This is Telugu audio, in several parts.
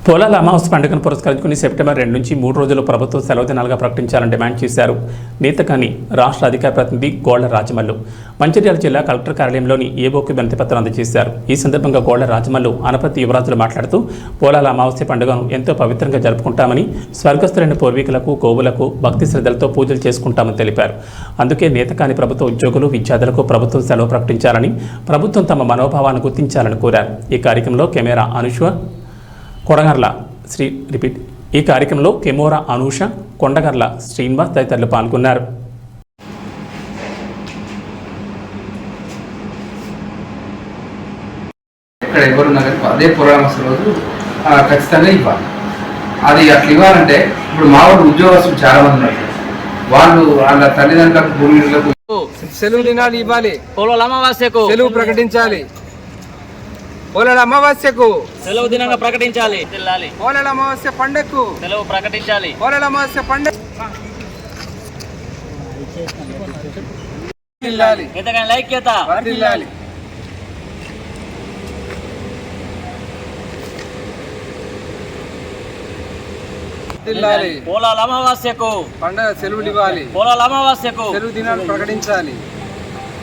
పోలాల అమావాస్య పండుగను పురస్కరించుకుని సెప్టెంబర్ 2 నుంచి 3 రోజులు ప్రభుత్వం సెలవు దినాలుగా ప్రకటించాలని డిమాండ్ చేశారు. నేతకాని రాష్ట్ర అధికార ప్రతినిధి గోళ్ల రాజమల్లు మంచిర్యాల జిల్లా కలెక్టర్ కార్యాలయంలోని ఏబోకి వినతిపత్రం అందజేశారు. ఈ సందర్భంగా గోళ్ల రాజమల్లు అనపర్తి యువరాజులు మాట్లాడుతూ పోలాల అమావాస్య పండుగను ఎంతో పవిత్రంగా జరుపుకుంటామని, స్వర్గస్థులైన పూర్వీకులకు, గోవులకు భక్తి శ్రద్ధలతో పూజలు చేసుకుంటామని తెలిపారు. అందుకే నేతకాని ప్రభుత్వ ఉద్యోగులు, విద్యార్థులకు ప్రభుత్వం సెలవు ప్రకటించాలని, ప్రభుత్వం తమ మనోభావాన్ని గుర్తించాలని కోరారు. ఈ కార్యక్రమంలో కెమెరా అనుష్వ కొండగర్ల ఈ కార్యక్రమంలో కెమెరా అనూష, కొండగర్ల శ్రీనివాస్ తదితరులు పాల్గొన్నారు. ఇక్కడ ఎవరున్నా కానీ అదే పురాణస్ రోజు ఖచ్చితంగా ఇవ్వాలి. అది అట్లా ఇవ్వాలంటే ఇప్పుడు మా వాళ్ళు ఉద్యోగస్తులు చాలా మంది ఉన్నారు. వాళ్ళు వాళ్ళ తల్లిదండ్రులకు, భూమిలకు సెలవు దినాలు ఇవ్వాలి. పోలాల అమావాస్యకు సెలవు ప్రకటించాలి. పోలాల అమావాస్యకు సెలవు దినంగా ప్రకటించాలి. పోలాల అమావాస్య పండుగకు సెలవు ప్రకటించాలి. పోలాల అమావాస్య పండుగ నేతకాని ఐక్యత వర్ధిల్లాలి. పోలాల అమావాస్యకు పండుగ సెలవులు ఇవ్వాలి. పోలాల అమావాస్యకు సెలవు దినాలు ప్రకటించాలి.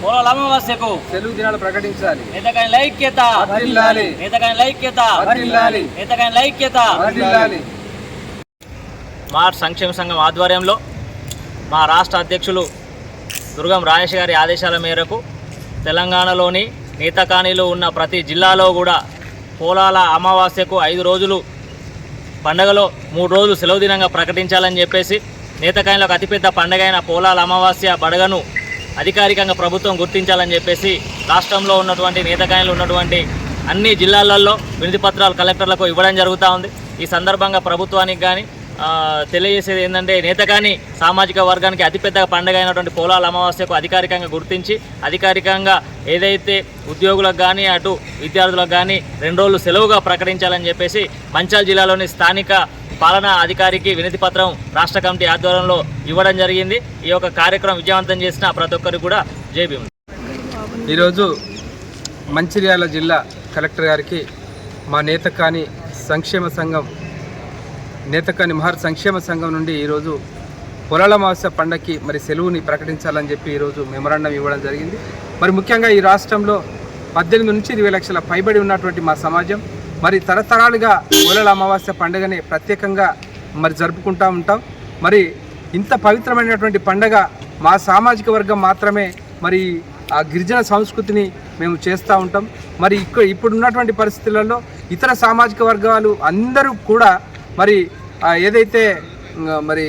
పోలాల అమావాస్యకు సెలవు దినాలు ప్రకటించాలి. నేతకాని ఐక్యత వర్ధిల్లాలి. నేతకాని ఐక్యత వర్ధిల్లాలి. నేతకాని ఐక్యత వర్ధిల్లాలి. మా సంక్షేమ సంఘం ఆధ్వర్యంలో మా రాష్ట్ర అధ్యక్షులు దుర్గం రాజేష్ గారి ఆదేశాల మేరకు తెలంగాణలోని నేతకానిలో ఉన్న ప్రతి జిల్లాలో కూడా పోలాల అమావాస్యకు 5 రోజులు పండగలో 3 రోజులు సెలవు దినంగా ప్రకటించాలని చెప్పేసి, నేతకానిలకు అతిపెద్ద పండగ అయిన పోలాల అమావాస్య పండుగను అధికారికంగా ప్రభుత్వం గుర్తించాలని చెప్పేసి రాష్ట్రంలో ఉన్నటువంటి నేతకానిలు ఉన్నటువంటి అన్ని జిల్లాలలో వినతి పత్రాలు కలెక్టర్లకు ఇవ్వడం జరుగుతూ ఉంది. ఈ సందర్భంగా ప్రభుత్వానికి కానీ తెలియజేసేది ఏంటంటే, నేతకాని సామాజిక వర్గానికి అతిపెద్ద పండుగ అయినటువంటి పోలాల అమావాస్యకు అధికారికంగా గుర్తించి, అధికారికంగా ఏదైతే ఉద్యోగులకు కానీ అటు విద్యార్థులకు కానీ 2 రోజులు సెలవుగా ప్రకటించాలని చెప్పేసి మంచిర్యాల జిల్లాలోని స్థానిక పాలనా అధికారికి వినతి పత్రం రాష్ట్ర కమిటీ ఆధ్వర్యంలో ఇవ్వడం జరిగింది. ఈ యొక్క కార్యక్రమం విజయవంతం చేసిన ప్రతి ఒక్కరికి కూడా జై భీమ్. ఈరోజు మంచిర్యాల జిల్లా కలెక్టర్ గారికి మా నేతకాని సంక్షేమ సంఘం, నేతకాని మహర్ సంక్షేమ సంఘం నుండి ఈరోజు పొలాల అమావాస్య పండగకి మరి సెలవుని ప్రకటించాలని చెప్పి ఈరోజు మెమరాండం ఇవ్వడం జరిగింది. మరి ముఖ్యంగా ఈ రాష్ట్రంలో 18 నుంచి 20 లక్షల పైబడి ఉన్నటువంటి మా సమాజం మరి తరతరాలుగా పొలాల అమావాస్య పండుగని ప్రత్యేకంగా మరి జరుపుకుంటూ ఉంటాం. మరి ఇంత పవిత్రమైనటువంటి పండుగ మా సామాజిక వర్గం మాత్రమే మరి ఆ గిరిజన సంస్కృతిని మేము చేస్తూ ఉంటాం. మరి ఇప్పుడు ఉన్నటువంటి పరిస్థితులలో ఇతర సామాజిక వర్గాలు అందరూ కూడా మరి ఏదైతే మరి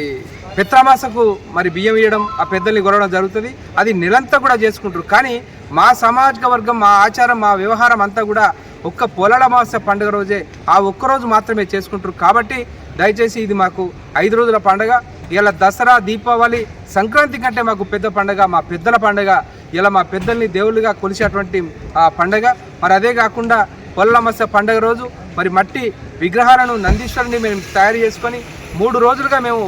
పెత్రామాసకు మరి బియ్యం ఇవ్వడం, ఆ పెద్దల్ని కొరవడం జరుగుతుంది. అది నెలంతా కూడా చేసుకుంటారు. కానీ మా సామాజిక వర్గం, మా ఆచారం, మా వ్యవహారం అంతా కూడా ఒక్క పోలాల అమావాస్య పండుగ రోజే, ఆ ఒక్కరోజు మాత్రమే చేసుకుంటారు. కాబట్టి దయచేసి ఇది మాకు 5 రోజుల పండుగ. ఇలా దసరా, దీపావళి, సంక్రాంతి కంటే మాకు పెద్ద పండుగ మా పెద్దల పండుగ. ఇలా మా పెద్దల్ని దేవుళ్ళుగా కొలిసేటువంటి పండుగ. మరి అదే కాకుండా పోలాల అమావాస్య పండుగ రోజు మరి మట్టి విగ్రహాలను, నందీశ్వరుని మేము తయారు చేసుకొని 3 రోజులుగా మేము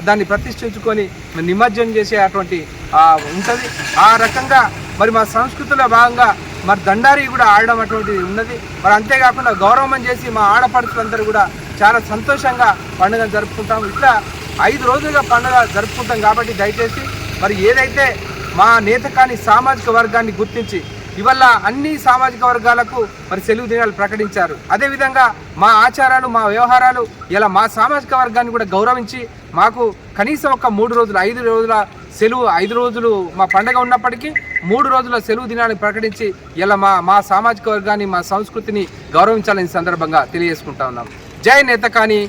దాన్ని ప్రతిష్ఠించుకొని నిమజ్జనం చేసే అటువంటి ఉంటుంది. ఆ రకంగా మరి మా సంస్కృతిలో భాగంగా మరి దండారి కూడా ఆడడం అటువంటిది ఉన్నది. మరి అంతేకాకుండా గౌరవం చేసి మా ఆడపడుచులందరూ కూడా చాలా సంతోషంగా పండుగ జరుపుకుంటాం. ఇట్లా 5 రోజులుగా పండుగ జరుపుకుంటాం. కాబట్టి దయచేసి మరి ఏదైతే మా నేతకాని సామాజిక వర్గాన్ని గుర్తించి ఇవల్ల అన్ని సామాజిక వర్గాలకు మరి సెలవు దినాలు ప్రకటించారు. అదేవిధంగా మా ఆచారాలు, మా వ్యవహారాలు ఇలా మా సామాజిక వర్గాన్ని కూడా గౌరవించి మాకు కనీసం ఒక 3 రోజులు, 5 రోజుల సెలవు, 5 రోజులు మా పండగ ఉన్నప్పటికీ 3 రోజుల సెలవు దినాన్ని ప్రకటించి ఇలా మా సామాజిక వర్గాన్ని, మా సంస్కృతిని గౌరవించాలని సందర్భంగా తెలియజేసుకుంటా ఉన్నాం. జై నేతకాని.